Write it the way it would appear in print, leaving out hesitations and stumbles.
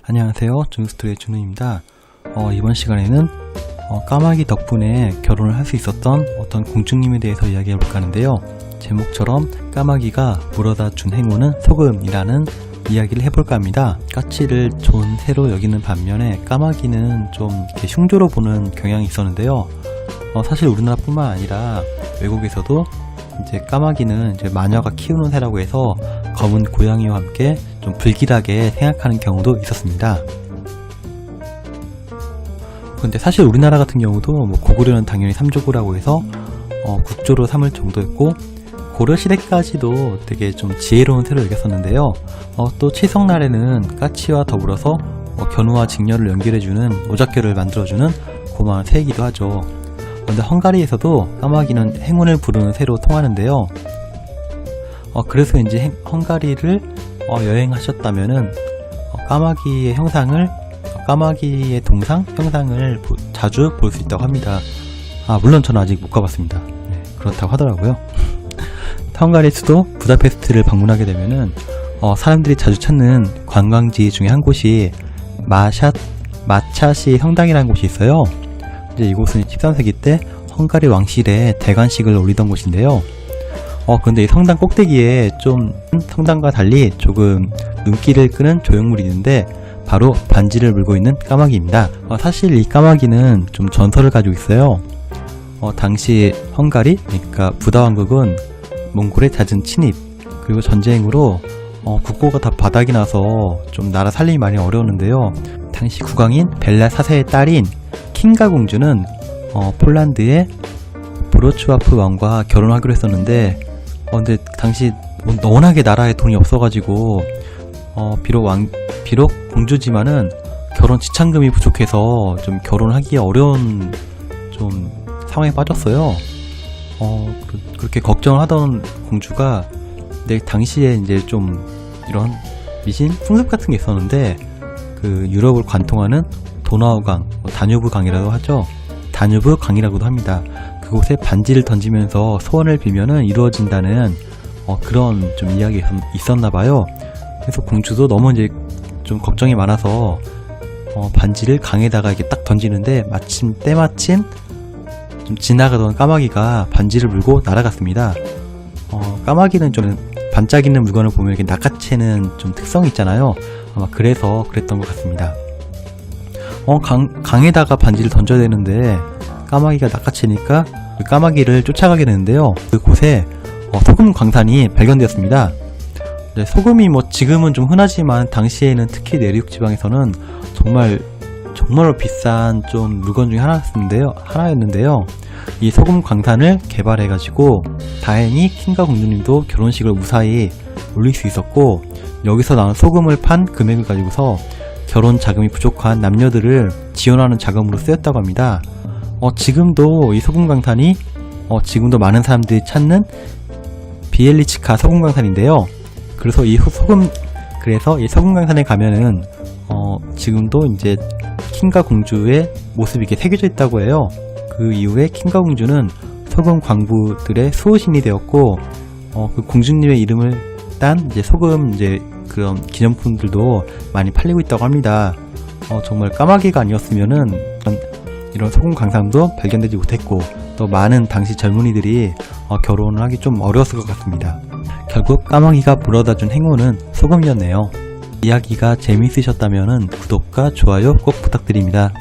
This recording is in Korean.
안녕하세요, 준우스토리의 준우입니다. 이번 시간에는 까마귀 덕분에 결혼을 할 수 있었던 어떤 공주님에 대해서 이야기해볼까 하는데요. 제목처럼 까마귀가 물어다 준 행운은 소금이라는 이야기를 해볼까 합니다. 까치를 좋은 새로 여기는 반면에 까마귀는 좀 이렇게 흉조로 보는 경향이 있었는데요. 사실 우리나라뿐만 아니라 외국에서도 이제 까마귀는 이제 마녀가 키우는 새라고 해서 검은 고양이와 함께 좀 불길하게 생각하는 경우도 있었습니다. 근데 사실 우리나라 같은 경우도 고구려는 당연히 삼조고라고 해서 국조로 삼을 정도였고, 고려시대까지도 되게 좀 지혜로운 새로 여겼었는데요. 또 칠성날에는 까치와 더불어서 견우와 직녀를 연결해주는 오작교를 만들어주는 고마운 새이기도 하죠. 근데 헝가리에서도 까마귀는 행운을 부르는 새로 통하는데요. 그래서 이제 헝가리를 여행하셨다면은 까마귀의 형상을, 까마귀의 동상 형상을 자주 볼 수 있다고 합니다. 물론 저는 아직 못 가봤습니다. 네, 그렇다고 하더라고요. 헝가리 수도 부다페스트를 방문하게 되면은 사람들이 자주 찾는 관광지 중에 한 곳이 마차시 성당이라는 곳이 있어요. 이제 이곳은 13세기 때 헝가리 왕실에 대관식을 올리던 곳인데요. 근데 이 성당 꼭대기에 좀 성당과 달리 조금 눈길을 끄는 조형물이 있는데 바로 반지를 물고 있는 까마귀입니다. 사실 이 까마귀는 좀 전설을 가지고 있어요. 당시 헝가리, 그러니까 부다 왕국은 몽골의 잦은 침입, 그리고 전쟁으로 국고가 다 바닥이 나서 좀 나라 살림이 많이 어려웠는데요. 당시 국왕인 벨라 4세의 딸인 킹가 공주는 폴란드의 브로츠와프 왕과 결혼하기로 했었는데, 근데 당시 워낙에 나라에 돈이 없어가지고 비록 공주지만은 결혼 지참금이 부족해서 좀 결혼하기 어려운 좀 상황에 빠졌어요. 그렇게 걱정을 하던 공주가, 근데 당시에 이제 좀 이런 미신 풍습 같은 게 있었는데, 그 유럽을 관통하는 도나우강, 다뉴브 강이라고 하죠. 다뉴브 강이라고도 합니다. 그곳에 반지를 던지면서 소원을 빌면은 이루어진다는 그런 좀 이야기가 있었나봐요. 그래서 공주도 너무 이제 좀 걱정이 많아서 반지를 강에다가 이렇게 딱 던지는데 때마침 좀 지나가던 까마귀가 반지를 물고 날아갔습니다. 까마귀는 좀 반짝이는 물건을 보면 이렇게 낚아채는 좀 특성이 있잖아요. 아마 그래서 그랬던 것 같습니다. 강에다가 반지를 던져야 되는데 까마귀가 낚아채니까 그 까마귀를 쫓아가게 되는데요. 그곳에 소금 광산이 발견되었습니다. 소금이 지금은 좀 흔하지만 당시에는 특히 내륙 지방에서는 정말로 비싼 좀 물건 중에 하나였는데요. 이 소금 광산을 개발해가지고 다행히 킹가 공주님도 결혼식을 무사히 올릴 수 있었고, 여기서 나온 소금을 판 금액을 가지고서 결혼 자금이 부족한 남녀들을 지원하는 자금으로 쓰였다고 합니다. 지금도 이 소금 광산이 지금도 많은 사람들이 찾는 비엘리치카 소금 광산인데요. 그래서 이 소금 광산에 가면은 지금도 이제 킹가 공주의 모습이 이렇게 새겨져 있다고 해요. 그 이후에 킹가 공주는 소금 광부들의 수호신이 되었고, 그 공주님의 이름을 딴 이제 소금 그런 기념품들도 많이 팔리고 있다고 합니다. 정말 까마귀가 아니었으면은 이런 소금 광산도 발견되지 못했고, 또 많은 당시 젊은이들이 결혼을 하기 좀 어려웠을 것 같습니다. 결국 까마귀가 물어다준 행운은 소금이었네요. 이야기가 재미있으셨다면 구독과 좋아요 꼭 부탁드립니다.